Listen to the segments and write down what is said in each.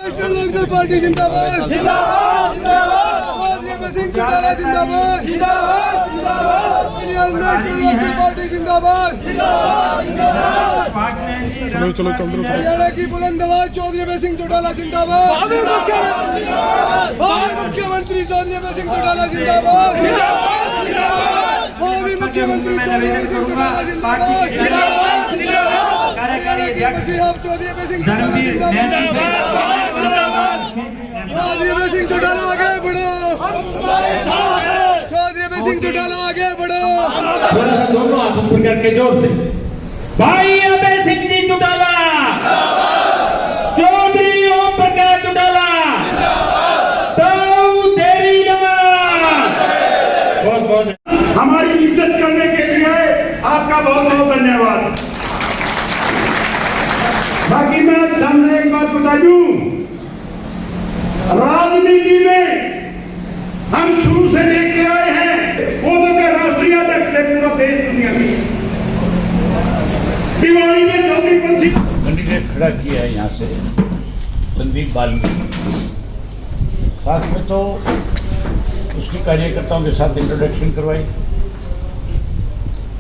National Lokdal party जिंदाबाद जिंदाबाद चौधरी सिंह चौटाला जिंदाबाद नेशनल लोकदल पार्टी जिंदाबाद चलो चलो चल दो हरियाणा की बुलंद आवाज चौधरी सिंह चौटाला जिंदाबाद भावी मुख्यमंत्री चौधरी सिंह चौटाला जिंदाबाद भावी मुख्यमंत्री चौधरी सिंह चौटाला जिंदाबाद हरियाणा की मसीहा चौधरी सिंह चौटाला जिंदाबाद चौधरी सिंह चौटाला आगे बढ़ो चौधरी सिंह चौटाला आगे बढ़ो दोनों हाथ ऊपर करके जोर से भाई अभय सिंह जी चौटाला चौधरी ओम प्रकाश चौटाला तो देवी बहुत बहुत हमारी इज्जत करने के लिए आपका बहुत बहुत धन्यवाद। बाकी मैं सामने एक बात बता दूं, राजनीति में हम शुरू से देखते आए हैं वो तो क्या राष्ट्रीय अध्यक्ष थे पूरा देश दुनिया की दिवाली में चौधरी पंथी कैंडिडेट खड़ा किया है यहाँ से संदीप वाल्मीकि, साथ में तो उसकी कार्यकर्ताओं के साथ इंट्रोडक्शन करवाई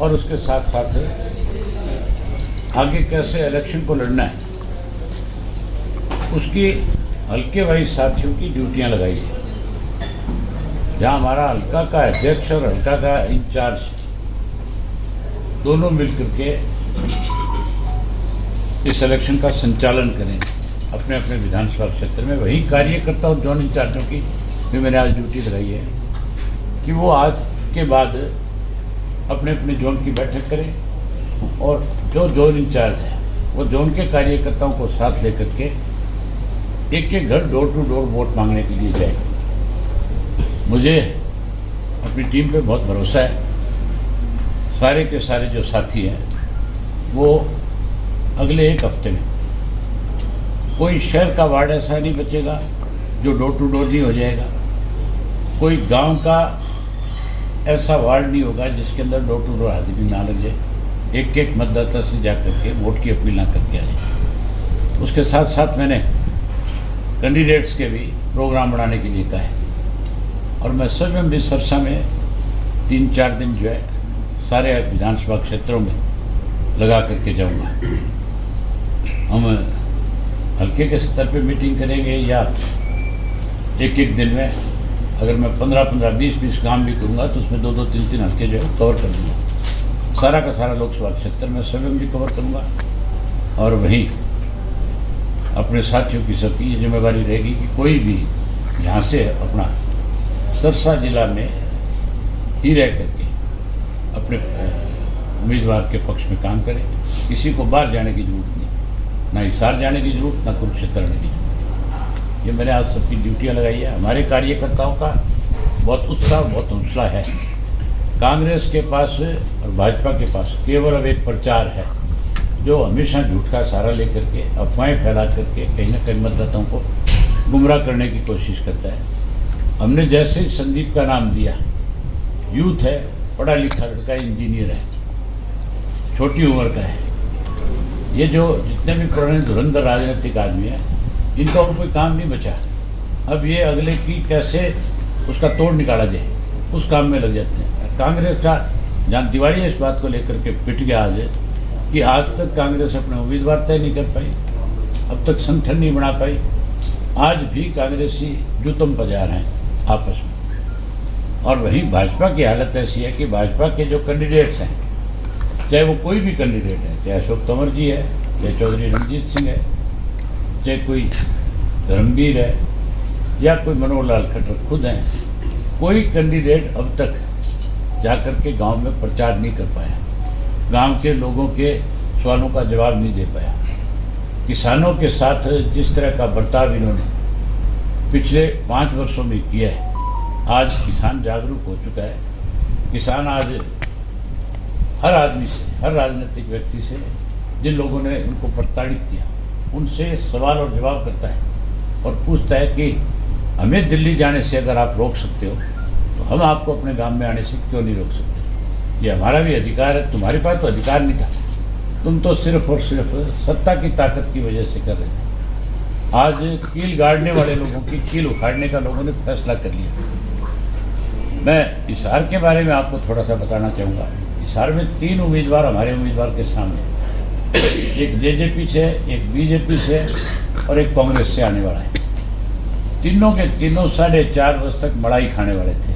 और उसके साथ साथ आगे कैसे इलेक्शन को लड़ना है उसकी हल्के वाइज साथियों की ड्यूटियां लगाई है। जहां हमारा हल्का का अध्यक्ष और हल्का का इंचार्ज दोनों मिलकर के इस इलेक्शन का संचालन करें अपने अपने विधानसभा क्षेत्र में, वही कार्यकर्ता और जोन इंचार्जों की भी मैंने आज ड्यूटी लगाई है कि वो आज के बाद अपने अपने जोन की बैठक करें और जो जोन इंचार्ज है वो जोन के कार्यकर्ताओं को साथ लेकर के एक एक घर डोर टू डोर वोट मांगने के लिए जाए। मुझे अपनी टीम पे बहुत भरोसा है, सारे के सारे जो साथी हैं वो अगले एक हफ्ते में कोई शहर का वार्ड ऐसा नहीं बचेगा जो डोर टू डोर नहीं हो जाएगा, कोई गांव का ऐसा वार्ड नहीं होगा जिसके अंदर डोर टू डोर हाजिरी ना लग जाए, एक एक मतदाता से जाकर के वोट की अपील ना करके आ जाए। उसके साथ साथ मैंने कैंडिडेट्स के भी प्रोग्राम बनाने के लिए कहा है और मैं स्वयं भी सरसा में 3-4 दिन जो है सारे विधानसभा क्षेत्रों में लगा करके जाऊंगा। हम हल्के के स्तर पे मीटिंग करेंगे या एक एक दिन में अगर मैं 15-15, 20-20 काम भी करूंगा तो उसमें 2-2, 3-3 हल्के जो है कवर कर दूंगा। सारा का सारा लोकसभा क्षेत्र में स्वयं भी कवर करूंगा और वहीं अपने साथियों की सबकी ये जिम्मेदारी रहेगी कि कोई भी यहाँ से अपना सरसा जिला में ही रह करके अपने उम्मीदवार के पक्ष में काम करें, किसी को बाहर जाने की जरूरत नहीं, ना हिसार जाने की जरूरत, ना कुरुक्षेत्र आने की जरूरत। ये मैंने आज सबकी ड्यूटियाँ लगाई है। हमारे कार्यकर्ताओं का बहुत उत्साह, बहुत हौसला है। कांग्रेस के पास और भाजपा के पास केवल अब एक प्रचार है जो हमेशा झूठ का सहारा लेकर के अफवाहें फैला करके कहीं ना कहीं मतदाताओं को गुमराह करने की कोशिश करता है। हमने जैसे ही संदीप का नाम दिया, यूथ है, पढ़ा लिखा लड़का, इंजीनियर है, छोटी उम्र का है, ये जो जितने भी पुराने धुरंधर राजनीतिक आदमी हैं इनका और कोई काम नहीं बचा। अब ये अगले की कैसे उसका तोड़ निकाला जाए उस काम में लग जाते हैं। कांग्रेस का जहाँ दिवाली इस बात को लेकर के पिट गया आज कि आज तक कांग्रेस अपने उम्मीदवार तय नहीं कर पाई, अब तक संगठन नहीं बना पाई। आज भी कांग्रेसी जूतम बाजार हैं आपस में। और वहीं भाजपा की हालत ऐसी है कि भाजपा के जो कैंडिडेट्स हैं, चाहे वो कोई भी कैंडिडेट है, चाहे अशोक तंवर जी है, चाहे चौधरी रणजीत सिंह है, चाहे कोई धर्मवीर है या कोई मनोहर लाल खट्टर खुद हैं, कोई कैंडिडेट अब तक जाकर के गांव में प्रचार नहीं कर पाया, गांव के लोगों के सवालों का जवाब नहीं दे पाया। किसानों के साथ जिस तरह का बर्ताव इन्होंने पिछले 5 वर्षों में किया है, आज किसान जागरूक हो चुका है। किसान आज हर आदमी से, हर राजनीतिक व्यक्ति से, जिन लोगों ने उनको प्रताड़ित किया, उनसे सवाल और जवाब करता है और पूछता है कि हमें दिल्ली जाने से अगर आप रोक सकते हो तो हम आपको अपने गांव में आने से क्यों नहीं रोक सकते? ये हमारा भी अधिकार है, तुम्हारे पास तो अधिकार नहीं था, तुम तो सिर्फ और सिर्फ सत्ता की ताकत की वजह से कर रहे थे। आज कील गाड़ने वाले लोगों की कील उखाड़ने का लोगों ने फैसला कर लिया। मैं हिसार के बारे में आपको थोड़ा सा बताना चाहूँगा। हिसार में 3 उम्मीदवार हमारे उम्मीदवार के सामने, एक जेजेपी से, एक बीजेपी से और एक कांग्रेस से आने वाला है। तीनों के तीनों 4.5 वर्ष तक मलाई खाने वाले थे।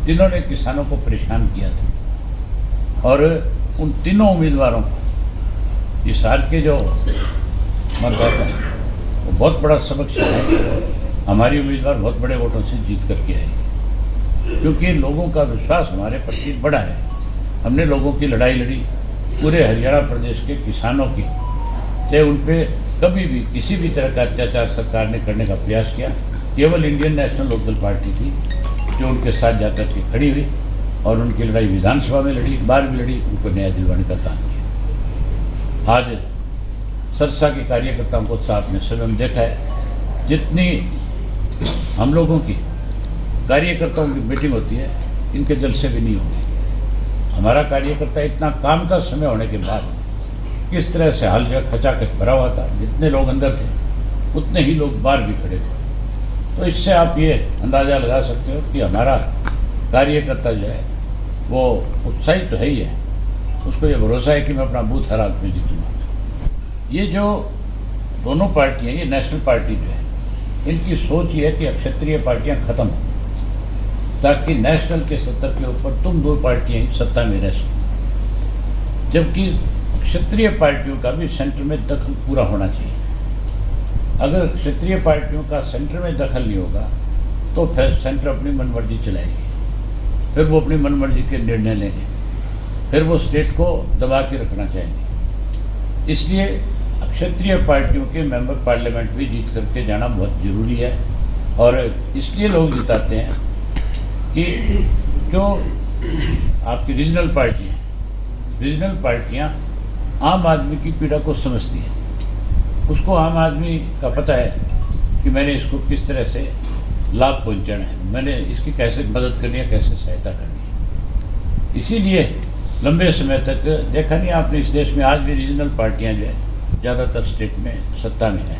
तीनों ने किसानों को परेशान किया था और उन तीनों उम्मीदवारों को हिसार के जो मतदाता है वो बहुत बड़ा सबक सिखाए। हमारी उम्मीदवार बहुत बड़े वोटों से जीत करके आई, क्योंकि लोगों का विश्वास हमारे प्रति बड़ा है। हमने लोगों की लड़ाई लड़ी, पूरे हरियाणा प्रदेश के किसानों की, चाहे उन पे कभी भी किसी भी तरह का अत्याचार सरकार ने करने का प्रयास किया। केवल इंडियन नेशनल लोकदल पार्टी थी जो उनके साथ जाकर के खड़ी हुई और उनकी लड़ाई विधानसभा में लड़ी, बाहर भी लड़ी, उनको न्याय दिलवाने का काम किया। आज सरसा के कार्यकर्ताओं को आपने स्वयं देखा है, जितनी हम लोगों की कार्यकर्ताओं की मीटिंग होती है इनके जलसे भी नहीं होगी। हमारा कार्यकर्ता इतना काम का समय होने के बाद किस तरह से हाल खचाखच भरा हुआ था, जितने लोग अंदर थे उतने ही लोग बाहर भी खड़े थे। तो इससे आप ये अंदाज़ा लगा सकते हो कि हमारा कार्यकर्ता जो है वो उत्साहित तो है ही है, उसको ये भरोसा है कि मैं अपना बूथ हर हालत में जीतूंगा। ये जो दोनों पार्टियाँ, ये नेशनल पार्टी जो है, इनकी सोच ये है कि अब क्षेत्रीय पार्टियाँ खत्म हो, ताकि नेशनल के सत्तर के ऊपर तुम 2 पार्टियाँ ही सत्ता में रह सको। जबकि क्षेत्रीय पार्टियों का भी सेंटर में दखल पूरा होना चाहिए। अगर क्षेत्रीय पार्टियों का सेंटर में दखल नहीं होगा तो फिर सेंटर अपनी मनमर्जी चलाएगी, फिर वो अपनी मनमर्जी के निर्णय लेंगे, फिर वो स्टेट को दबा के रखना चाहेंगे। इसलिए क्षेत्रीय पार्टियों के मेंबर पार्लियामेंट भी जीत करके जाना बहुत ज़रूरी है। और इसलिए लोग जिताते हैं कि जो आपकी रीजनल पार्टी है, रीजनल पार्टियाँ आम आदमी की पीड़ा को समझती है। उसको आम आदमी का पता है कि मैंने इसको किस तरह से लाभ पहुंचाना है, मैंने इसकी कैसे मदद करनी है, कैसे सहायता करनी है। इसीलिए लंबे समय तक देखा नहीं आपने, इस देश में आज भी रीजनल पार्टियां जो है ज़्यादातर स्टेट में सत्ता में है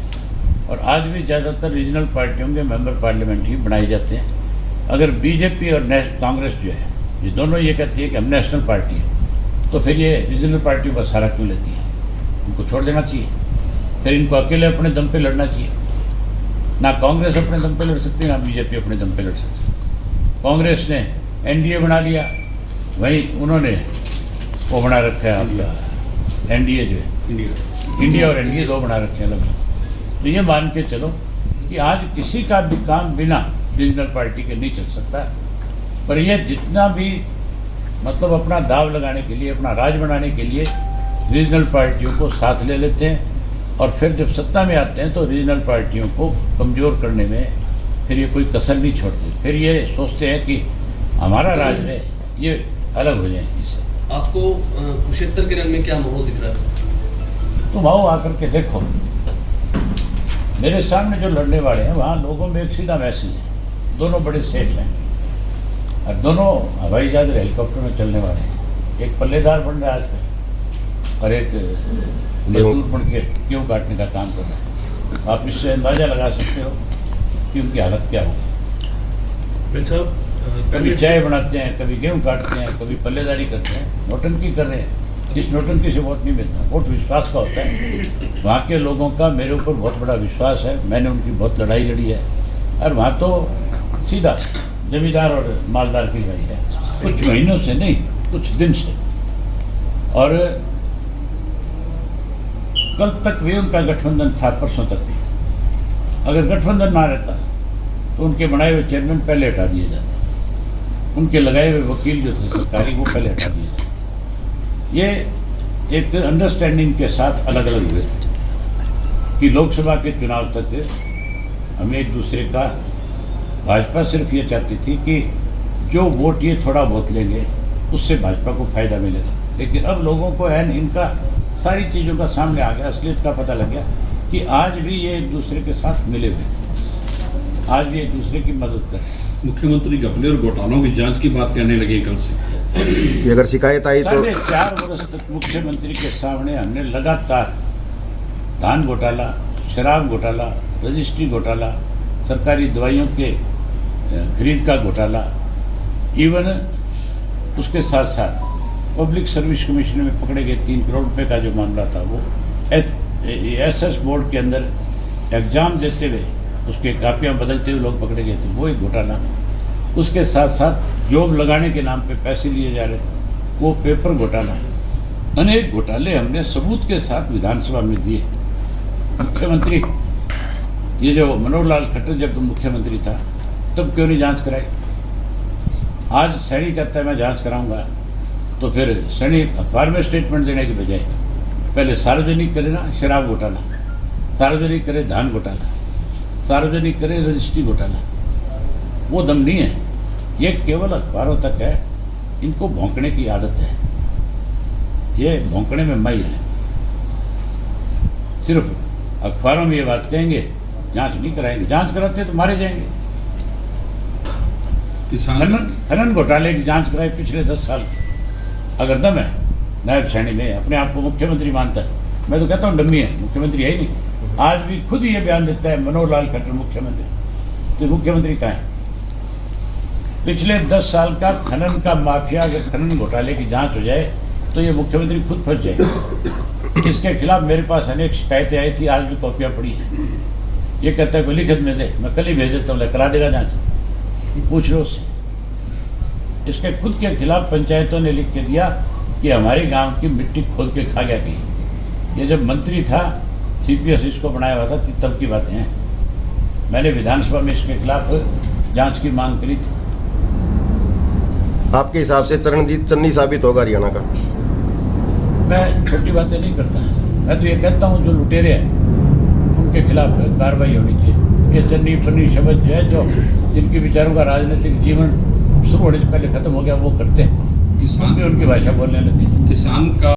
और आज भी ज़्यादातर रीजनल पार्टियों के मेंबर पार्लियामेंट ही बनाए जाते हैं। अगर बीजेपी और कांग्रेस जो है, ये दोनों ये कहती है कि हम नेशनल पार्टी है, तो फिर ये रीजनल पार्टियों का सहारा क्यों लेती है? उनको छोड़ देना चाहिए, फिर इनको अकेले अपने दम पे लड़ना चाहिए। ना कांग्रेस अपने दम पे लड़ सकती, ना बीजेपी अपने दम पे लड़ सकती। कांग्रेस ने एनडीए बना लिया, वहीं उन्होंने वो बना रखा है आपका एनडीए जो है, इंडिया और एनडीए 2 बना रखे हैं अलग। तो ये मान के चलो कि आज किसी का भी काम बिना रीजनल पार्टी के नहीं चल सकता। पर यह जितना भी मतलब अपना दाव लगाने के लिए, अपना राज बनाने के लिए रीजनल पार्टियों को साथ ले लेते हैं और फिर जब सत्ता में आते हैं तो रीजनल पार्टियों को कमज़ोर करने में फिर ये कोई कसर नहीं छोड़ते। फिर ये सोचते हैं कि हमारा राज है, ये अलग हो जाए इससे। आपको कुरुक्षेत्र के रण में क्या माहौल दिख रहा है? तुम आओ आकर के देखो, मेरे सामने जो लड़ने वाले हैं वहाँ लोगों में एक सीधा मैसेज है, दोनों बड़े सेठ हैं और दोनों हवाई जहाज और हेलीकॉप्टर में चलने वाले हैं। एक पल्लेदार बन रहा है आजकल और एक मजदूर बन के गेहूँ काटने का काम कर रहा है। आप इससे अंदाजा लगा सकते हो कि उनकी हालत क्या होगी। कभी चाय बनाते हैं, कभी गेहूँ काटते हैं, कभी पल्लेदारी करते हैं, नौटंकी कर रहे हैं। इस नौटंकी से वोट नहीं मिलता, वोट विश्वास का होता है। वहाँ के लोगों का मेरे ऊपर बहुत बड़ा विश्वास है, मैंने उनकी बहुत लड़ाई लड़ी है और वहाँ तो सीधा जमींदार और मालदार की लड़ाई है, कुछ महीनों से नहीं, कुछ दिन से। और कल तक भी उनका गठबंधन था, परसों तक भी। अगर गठबंधन ना रहता तो उनके बनाए हुए चेयरमैन पहले हटा दिए जाते, उनके लगाए हुए वकील जो थे सरकारी वो पहले हटा दिए जाते। ये एक अंडरस्टैंडिंग के साथ अलग अलग हुए थे कि लोकसभा के चुनाव तक हमें एक दूसरे का, भाजपा सिर्फ ये चाहती थी कि जो वोट ये थोड़ा बहुत लेंगे उससे भाजपा को फायदा मिलेगा। लेकिन अब लोगों को इनका सारी चीज़ों का सामने आ गया, असलियत का पता लग गया कि आज भी ये एक दूसरे के साथ मिले हुए, आज भी एक दूसरे की मदद करें। मुख्यमंत्री घपले और घोटालों की जांच की बात करने लगे कल से कि अगर शिकायत आई तो 4.5 वर्ष तक मुख्यमंत्री के सामने हमने लगातार धान घोटाला, शराब घोटाला, रजिस्ट्री घोटाला, सरकारी दवाइयों के खरीद का घोटाला, इवन उसके साथ साथ पब्लिक सर्विस कमीशन में पकड़े गए 3 करोड़ रुपए का जो मामला था, वो एसएस बोर्ड के अंदर एग्जाम देते हुए उसके कापियां बदलते हुए लोग पकड़े गए थे, वो एक घोटाला। उसके साथ साथ जॉब लगाने के नाम पे पैसे लिए जा रहे थे, वो पेपर घोटाला। अनेक घोटाले हमने सबूत के साथ विधानसभा में दिए। मुख्यमंत्री, ये जो मनोहर लाल खट्टर जब मुख्यमंत्री था तब क्यों नहीं जांच कराई? आज सैनी कहता है मैं जांच कराऊंगा, तो फिर सैनी अखबार में स्टेटमेंट देने के बजाय पहले सार्वजनिक करे ना शराब घोटाला, सार्वजनिक करे धान घोटाला, सार्वजनिक करे रजिस्ट्री घोटाला। वो दम नहीं है, ये केवल अखबारों तक है। इनको भौंकने की आदत है, ये भौंकने में माहिर है। सिर्फ अखबारों में ये बात कहेंगे, जांच नहीं कराएंगे। जांच कराते तो मारे जाएंगे। खनन घोटाले की जांच कराए पिछले 10 साल की, अगर दम है नायब सैनी में अपने आप को मुख्यमंत्री मानता है, मैं तो कहता हूँ डम्मी है, मुख्यमंत्री है ही नहीं। आज भी खुद ही ये बयान देता है मनोहर लाल खट्टर मुख्यमंत्री, तो मुख्यमंत्री कहाँ है? पिछले 10 साल का खनन का माफिया, अगर खनन घोटाले की जांच हो जाए तो ये मुख्यमंत्री खुद फंस जाए। इसके खिलाफ मेरे पास अनेक शिकायतें आई थी, आज भी कॉपियां पड़ी हैं। ये कहता है कोई लिखित में दे, मैं कल ही भेज देता हूँ, करा देगा जांच, पूछ लो उससे। इसके खुद के खिलाफ पंचायतों ने लिख के दिया कि हमारे गांव की मिट्टी खोद के खा गया कहीं। ये जब मंत्री था, सीपीएस इसको बनाया हुआ था, तब की बातें हैं। मैंने विधानसभा में इसके खिलाफ जांच की मांग करी थी। आपके हिसाब से चरणजीत चन्नी साबित होगा हरियाणा का? मैं छोटी बातें नहीं करता, मैं तो ये कहता हूँ जो लुटेरे हैं उनके खिलाफ कार्रवाई होनी चाहिए। ये चन्नी पन्नी शब्द जो है, जो जिनके विचारों का राजनीतिक जीवन शुरू होने से पहले खत्म हो गया, वो करते हैं, उनकी भाषा बोलने लगे। किसान का